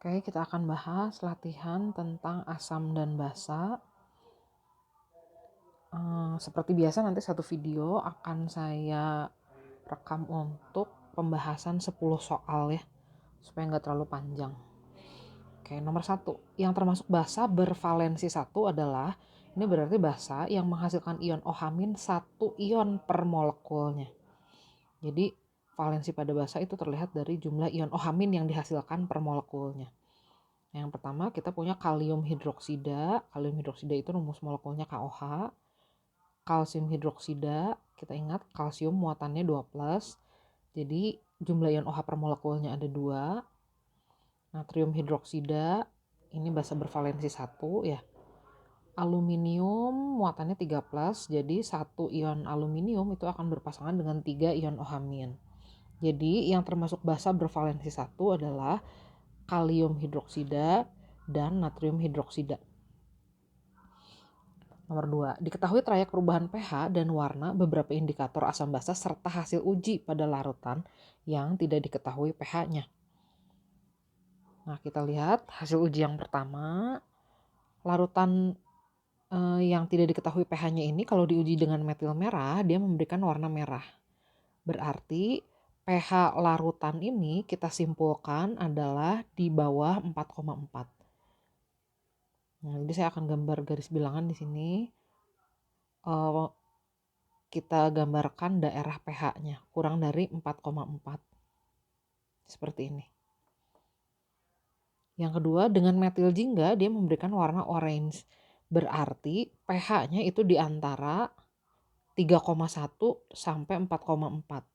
Oke, kita akan bahas latihan tentang asam dan basa. Seperti biasa nanti satu video akan saya rekam untuk pembahasan 10 soal ya, supaya nggak terlalu panjang. Oke, nomor 1, yang termasuk basa bervalensi 1 adalah, ini berarti basa yang menghasilkan ion OH- 1 ion per molekulnya. Jadi valensi pada basa itu terlihat dari jumlah ion OH- yang dihasilkan per molekulnya. Yang pertama kita punya kalium hidroksida. Kalium hidroksida itu rumus molekulnya KOH. Kalsium hidroksida, kita ingat kalsium muatannya 2+. Jadi jumlah ion OH per molekulnya ada 2. Natrium hidroksida, ini basa bervalensi 1 ya. Aluminium muatannya 3+. Jadi 1 ion aluminium itu akan berpasangan dengan 3 ion OH-. Jadi yang termasuk basa bervalensi 1 adalah kalium hidroksida dan natrium hidroksida. Nomor 2, diketahui trayek perubahan pH dan warna beberapa indikator asam basa serta hasil uji pada larutan yang tidak diketahui pH-nya. Nah, kita lihat hasil uji yang pertama. Larutan yang tidak diketahui pH-nya ini kalau diuji dengan metil merah, dia memberikan warna merah. Berarti pH larutan ini kita simpulkan adalah di bawah 4,4. Nah, jadi saya akan gambar garis bilangan di sini. Kita gambarkan daerah pH-nya kurang dari 4,4. Seperti ini. Yang kedua, dengan metil jingga dia memberikan warna orange. Berarti pH-nya itu di antara 3,1 sampai 4,4.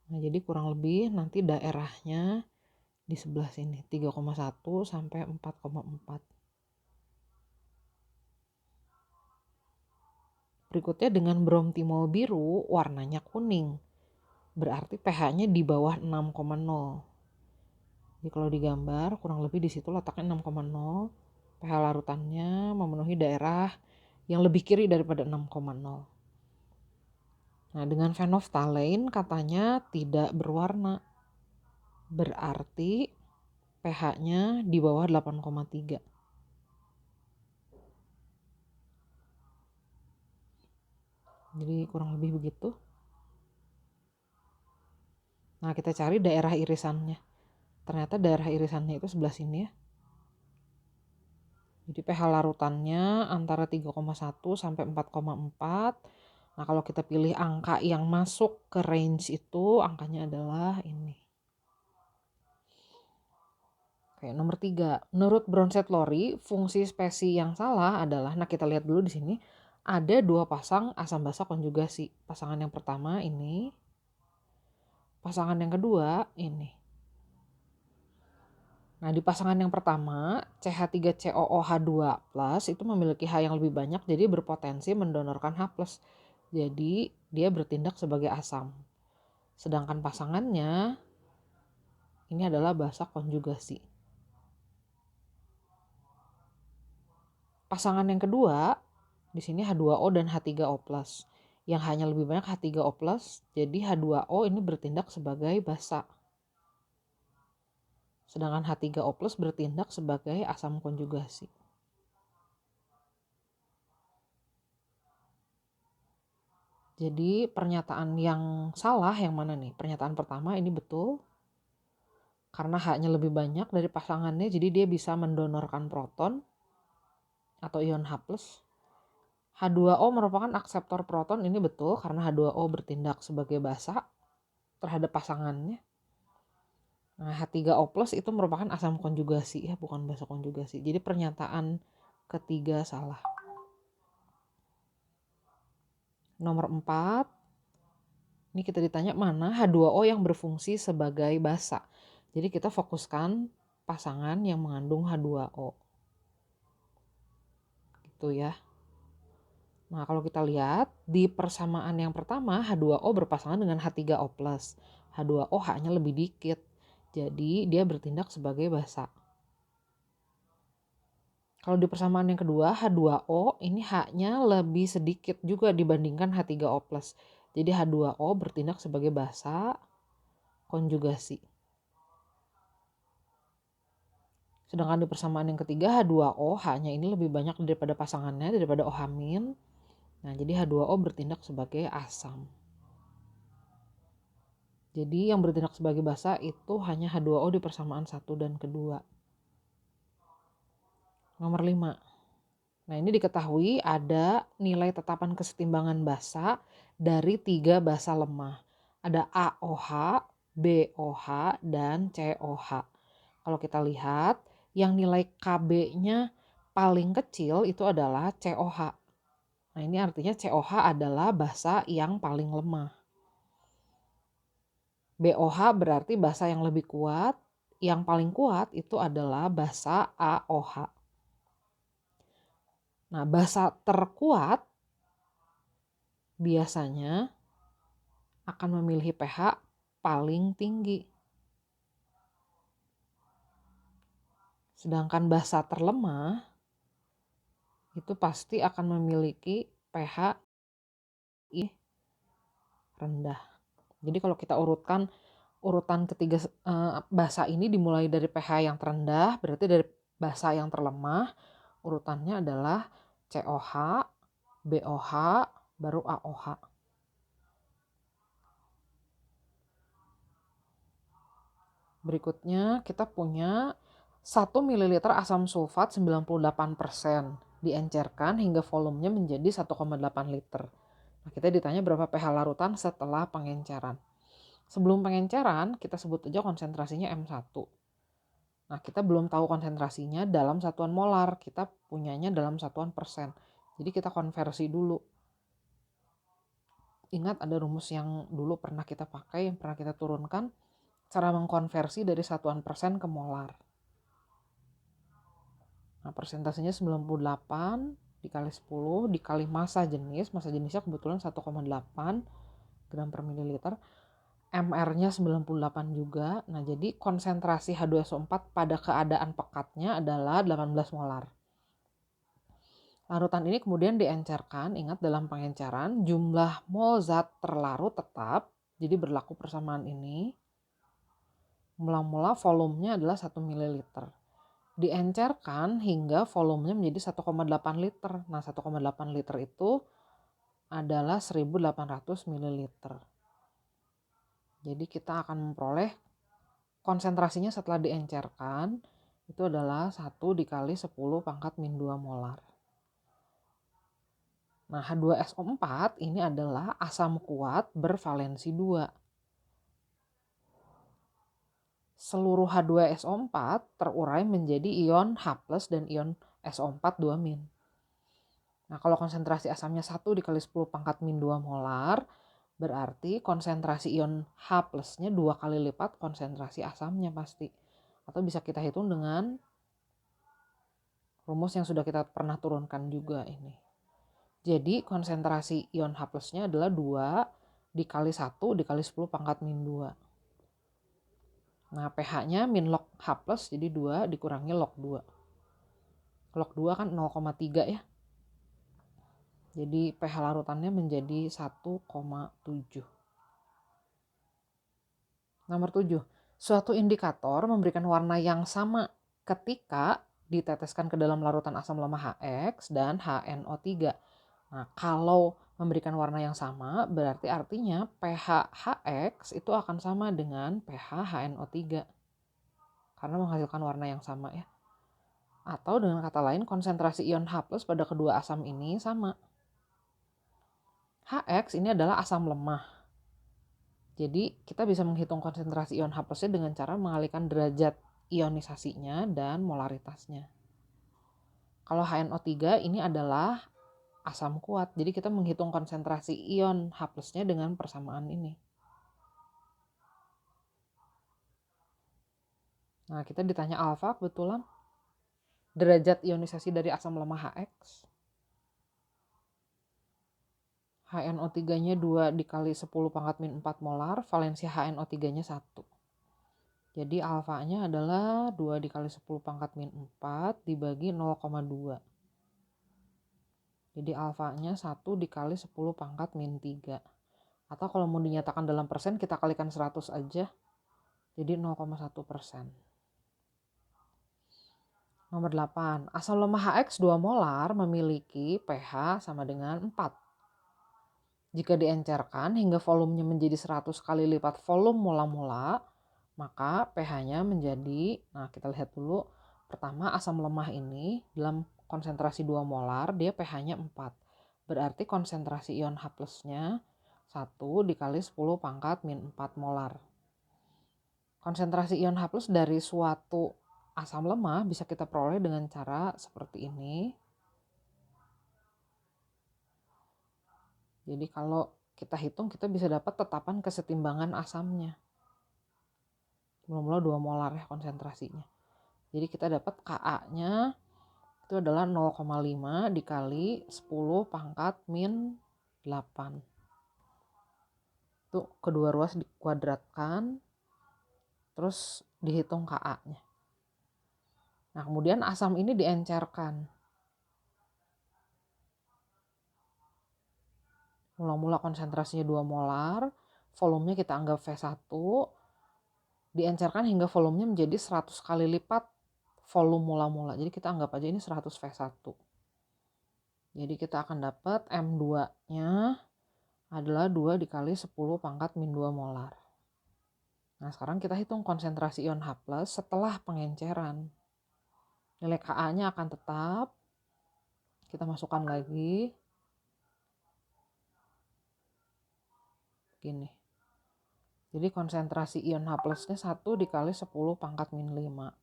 Nah, jadi kurang lebih nanti daerahnya di sebelah sini 3,1 sampai 4,4. Berikutnya dengan bromtimol biru warnanya kuning. Berarti pH-nya di bawah 6,0. Jadi kalau digambar kurang lebih di situ letaknya 6,0. pH larutannya memenuhi daerah yang lebih kiri daripada 6,0. Nah, dengan phenolphthalein katanya tidak berwarna. Berarti pH-nya di bawah 8,3. Jadi kurang lebih begitu. Nah, kita cari daerah irisannya. Ternyata daerah irisannya itu sebelah sini ya. Jadi pH larutannya antara 3,1 sampai 4,4. Nah, kalau kita pilih angka yang masuk ke range itu, angkanya adalah ini. Oke, nomor 3. Menurut Bronsted-Lowry, fungsi spesi yang salah adalah, nah kita lihat dulu di sini, ada 2 pasang asam basa konjugasi. Pasangan yang pertama ini, pasangan yang kedua ini. Nah, di pasangan yang pertama, CH3COOH2+ itu memiliki H yang lebih banyak, jadi berpotensi mendonorkan H+. Jadi, dia bertindak sebagai asam. Sedangkan pasangannya, ini adalah basa konjugasi. Pasangan yang kedua, di sini H2O dan H3O+. Yang hanya lebih banyak H3O+, jadi H2O ini bertindak sebagai basa. Sedangkan H3O+ bertindak sebagai asam konjugasi. Jadi pernyataan yang salah yang mana nih? Pernyataan pertama ini betul. Karena H-nya lebih banyak dari pasangannya, jadi dia bisa mendonorkan proton atau ion H+. H2O merupakan akseptor proton, ini betul karena H2O bertindak sebagai basa terhadap pasangannya. Nah, H3O+ itu merupakan asam konjugasi ya, bukan basa konjugasi. Jadi pernyataan ketiga salah. Nomor 4, ini kita ditanya mana H2O yang berfungsi sebagai basa. Jadi kita fokuskan pasangan yang mengandung H2O. Gitu ya. Nah, kalau kita lihat di persamaan yang pertama H2O berpasangan dengan H3O+. H2O H-nya lebih dikit. Jadi dia bertindak sebagai basa. Kalau di persamaan yang kedua H2O ini H-nya lebih sedikit juga dibandingkan H3O+. Jadi H2O bertindak sebagai basa. konjugasi. Sedangkan di persamaan yang ketiga H2O, H-nya ini lebih banyak daripada pasangannya, daripada OH-. Nah, jadi H2O bertindak sebagai asam. Jadi yang bertindak sebagai basa itu hanya H2O di persamaan 1 dan kedua. Nomor 5. Nah, ini diketahui ada nilai tetapan kesetimbangan basa dari 3 basa lemah. Ada AOH, BOH, dan COH. Kalau kita lihat, yang nilai KB-nya paling kecil itu adalah COH. Nah, ini artinya COH adalah basa yang paling lemah. BOH berarti basa yang lebih kuat. Yang paling kuat itu adalah basa AOH. Nah, basa terkuat biasanya akan memiliki pH paling tinggi. Sedangkan basa terlemah itu pasti akan memiliki pH rendah. Jadi kalau kita urutan ketiga basa ini dimulai dari pH yang terendah, berarti dari basa yang terlemah, urutannya adalah COH, BOH, baru AOH. Berikutnya kita punya 1 ml asam sulfat 98% diencerkan hingga volumenya menjadi 1,8 liter. Nah, kita ditanya berapa pH larutan setelah pengenceran. Sebelum pengenceran kita sebut aja konsentrasinya M1. Nah, kita belum tahu konsentrasinya dalam satuan molar, kita punyanya dalam satuan persen. Jadi kita konversi dulu. Ingat ada rumus yang dulu pernah kita pakai, yang pernah kita turunkan, cara mengkonversi dari satuan persen ke molar. Nah, persentasenya 98 dikali 10 dikali massa jenisnya kebetulan 1,8 gram per mililiter. MR-nya 98 juga. Nah, jadi konsentrasi H2SO4 pada keadaan pekatnya adalah 18 molar. Larutan ini kemudian diencerkan. Ingat dalam pengenceran jumlah mol zat terlarut tetap, jadi berlaku persamaan ini. Mula-mula volumenya adalah 1 ml. Diencerkan hingga volumenya menjadi 1,8 liter. Nah, 1,8 liter itu adalah 1800 ml. Jadi kita akan memperoleh konsentrasinya setelah diencerkan itu adalah 1 dikali 10 pangkat min 2 molar. Nah, H2SO4 ini adalah asam kuat bervalensi 2. Seluruh H2SO4 terurai menjadi ion H+ dan ion SO4 2-. Nah, kalau konsentrasi asamnya 1 dikali 10 pangkat min 2 molar, berarti konsentrasi ion H+-nya 2 kali lipat konsentrasi asamnya pasti. Atau bisa kita hitung dengan rumus yang sudah kita pernah turunkan juga ini. Jadi konsentrasi ion H+-nya adalah 2 dikali 1 dikali 10 pangkat min 2. Nah, pH-nya min log H+, jadi 2 dikurangi log 2. Log 2 kan 0,3 ya. Jadi pH larutannya menjadi 1,7. Nomor 7. Suatu indikator memberikan warna yang sama ketika diteteskan ke dalam larutan asam lemah HX dan HNO3. Nah, kalau memberikan warna yang sama berarti artinya pH HX itu akan sama dengan pH HNO3. Karena menghasilkan warna yang sama ya. Atau dengan kata lain konsentrasi ion H+ pada kedua asam ini sama. HX ini adalah asam lemah. Jadi kita bisa menghitung konsentrasi ion H+-nya dengan cara mengalihkan derajat ionisasinya dan molaritasnya. Kalau HNO3 ini adalah asam kuat. Jadi kita menghitung konsentrasi ion H+-nya dengan persamaan ini. Nah, kita ditanya alfa kebetulan. Derajat ionisasi dari asam lemah HX. HNO3-nya 2 dikali 10 pangkat min 4 molar, valensi HNO3-nya 1. Jadi alfanya adalah 2 dikali 10 pangkat min 4 dibagi 0,2. Jadi alfanya 1 dikali 10 pangkat min 3. Atau kalau mau dinyatakan dalam persen kita kalikan 100 aja. jadi 0,1%. Nomor 8, asam lemah HX 2 molar memiliki pH sama dengan 4. Jika diencerkan hingga volumenya menjadi 100 kali lipat volume mula-mula, maka pH-nya menjadi, nah kita lihat dulu, pertama asam lemah ini dalam konsentrasi 2 molar, dia pH-nya 4. Berarti konsentrasi ion H plusnya 1 dikali 10 pangkat min 4 molar. Konsentrasi ion H plus dari suatu asam lemah bisa kita peroleh dengan cara seperti ini. Jadi kalau kita hitung kita bisa dapat tetapan kesetimbangan asamnya. Mula-mula 2 molar ya konsentrasinya. Jadi kita dapat Ka-nya itu adalah 0,5 dikali 10 pangkat min 8. Itu kedua ruas dikuadratkan, terus dihitung Ka-nya. Nah kemudian asam ini diencerkan. Mula-mula konsentrasinya 2 molar, volumenya kita anggap V1, diencerkan hingga volumenya menjadi 100 kali lipat volume mula-mula. Jadi kita anggap aja ini 100 V1. Jadi kita akan dapat M2-nya adalah 2 dikali 10 pangkat min 2 molar. Nah sekarang kita hitung konsentrasi ion H plus setelah pengenceran. Nilai Ka-nya akan tetap, kita masukkan lagi, gini. Jadi konsentrasi ion H plusnya 1 dikali 10 pangkat min 5.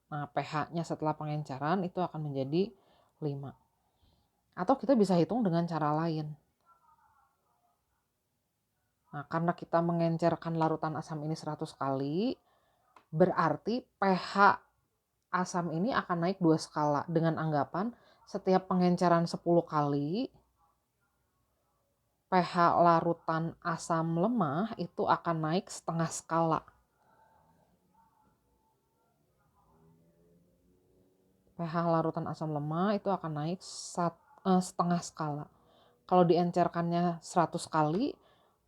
Nah pH-nya setelah pengenceran itu akan menjadi 5. Atau kita bisa hitung dengan cara lain. Nah karena kita mengencerkan larutan asam ini 100 kali, berarti pH asam ini akan naik 2 skala dengan anggapan setiap pengenceran 10 kali pH larutan asam lemah itu akan naik setengah skala. pH larutan asam lemah itu akan naik setengah skala. Kalau diencerkannya 100 kali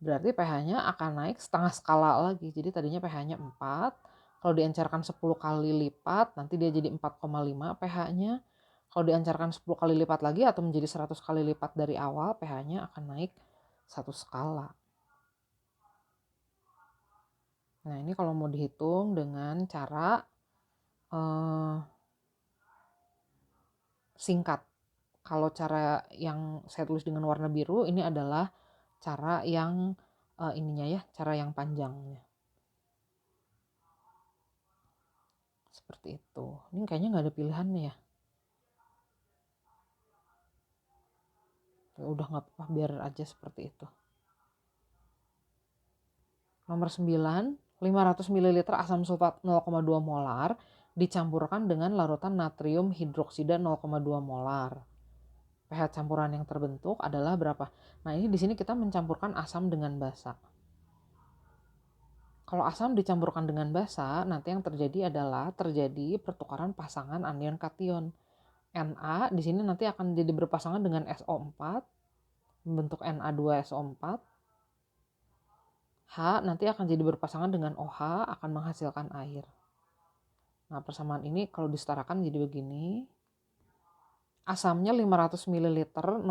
berarti pH-nya akan naik setengah skala lagi. Jadi tadinya pH-nya 4. Kalau diencerkan 10 kali lipat, nanti dia jadi 4,5 pH-nya. Kalau diencerkan 10 kali lipat lagi atau menjadi 100 kali lipat dari awal, pH-nya akan naik 1 skala. Nah ini kalau mau dihitung dengan cara singkat. Kalau cara yang saya tulis dengan warna biru, ini adalah cara yang cara yang panjangnya. Seperti itu. Ini kayaknya nggak ada pilihannya ya. Udah nggak apa-apa, biar aja seperti itu. Nomor 9, 500 ml asam sulfat 0,2 molar dicampurkan dengan larutan natrium hidroksida 0,2 molar. pH campuran yang terbentuk adalah berapa? Nah ini di sini kita mencampurkan asam dengan basa. Kalau asam dicampurkan dengan basa, nanti yang terjadi adalah terjadi pertukaran pasangan anion kation. Na di sini nanti akan jadi berpasangan dengan SO4, membentuk Na2SO4. H nanti akan jadi berpasangan dengan OH, akan menghasilkan air. Nah persamaan ini kalau disetarakan jadi begini. Asamnya 500 ml 0,2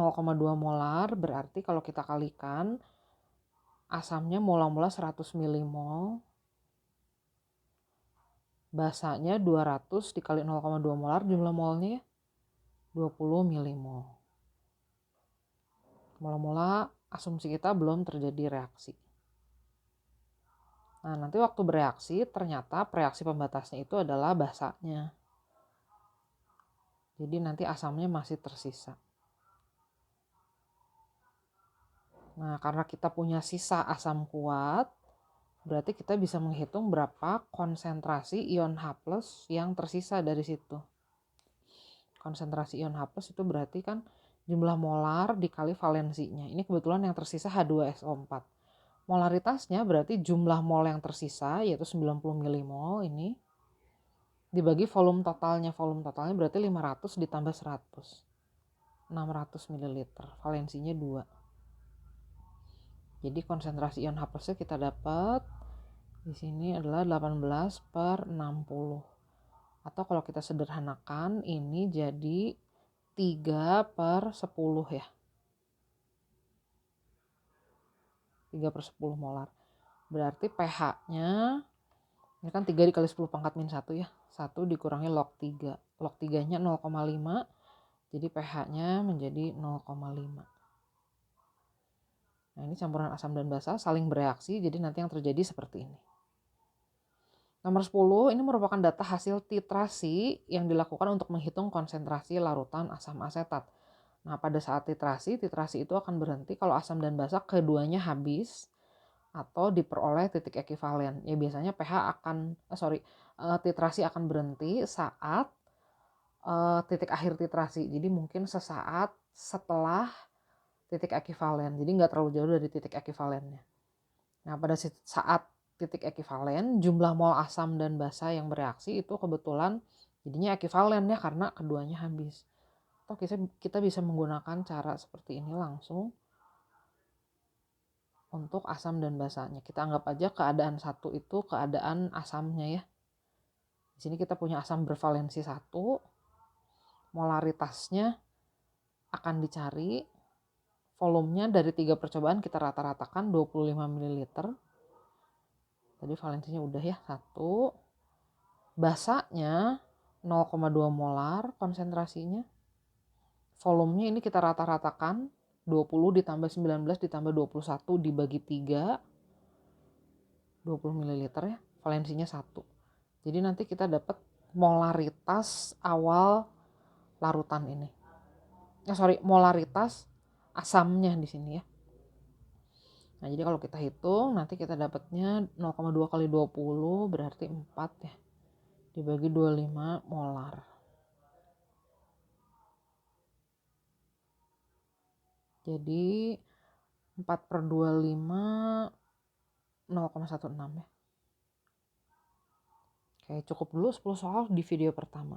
molar, berarti kalau kita kalikan asamnya mula-mula 100 milimol, basanya 200 dikali 0,2 molar, jumlah molnya 20 milimol. Mula-mula asumsi kita belum terjadi reaksi. Nah nanti waktu bereaksi ternyata reaksi pembatasnya itu adalah basanya. Jadi nanti asamnya masih tersisa. Nah karena kita punya sisa asam kuat, berarti kita bisa menghitung berapa konsentrasi ion H+ yang tersisa dari situ. Konsentrasi ion H+ itu berarti kan jumlah molar dikali valensinya. Ini kebetulan yang tersisa H2SO4. Molaritasnya berarti jumlah mol yang tersisa yaitu 90 milimol ini dibagi volume totalnya. Volume totalnya berarti 500 ditambah 100. 600 ml. Valensinya 2. Jadi konsentrasi ion H+ kita dapat Di sini adalah 18/60. Atau kalau kita sederhanakan ini jadi 3/10 ya. 3/10 molar. Berarti pH-nya ini kan 3 dikali 10 pangkat min 1 ya. 1 dikurangi log 3. Log 3-nya 0,5. Jadi pH-nya menjadi 0,5. Nah, ini campuran asam dan basa saling bereaksi, jadi nanti yang terjadi seperti ini. Nomor 10, ini merupakan data hasil titrasi yang dilakukan untuk menghitung konsentrasi larutan asam asetat. Nah, pada saat titrasi itu akan berhenti kalau asam dan basa keduanya habis atau diperoleh titik ekivalen. Ya biasanya titrasi akan berhenti saat titik akhir titrasi. Jadi mungkin sesaat setelah titik ekivalen. Jadi nggak terlalu jauh dari titik ekivalennya. Nah, pada saat titik ekivalen, jumlah mol asam dan basa yang bereaksi itu kebetulan jadinya ekivalen ya karena keduanya habis. Atau kita bisa menggunakan cara seperti ini langsung untuk asam dan basanya. Kita anggap aja keadaan 1 itu keadaan asamnya ya. Di sini kita punya asam bervalensi 1, molaritasnya akan dicari, volumenya dari 3 percobaan kita rata-ratakan 25 ml. Tadi valensinya udah ya, 1. Basanya 0,2 molar konsentrasinya. Volumenya ini kita rata-ratakan 20 ditambah 19 ditambah 21 dibagi 3. 20 ml ya, valensinya 1. Jadi nanti kita dapat molaritas awal larutan ini. Molaritas asamnya di sini ya. Nah, jadi kalau kita hitung nanti kita dapatnya 0,2 kali 20 berarti 4 ya. Dibagi 25 molar. Jadi 4/25 0,16 ya. Oke, cukup dulu 10 soal di video pertama.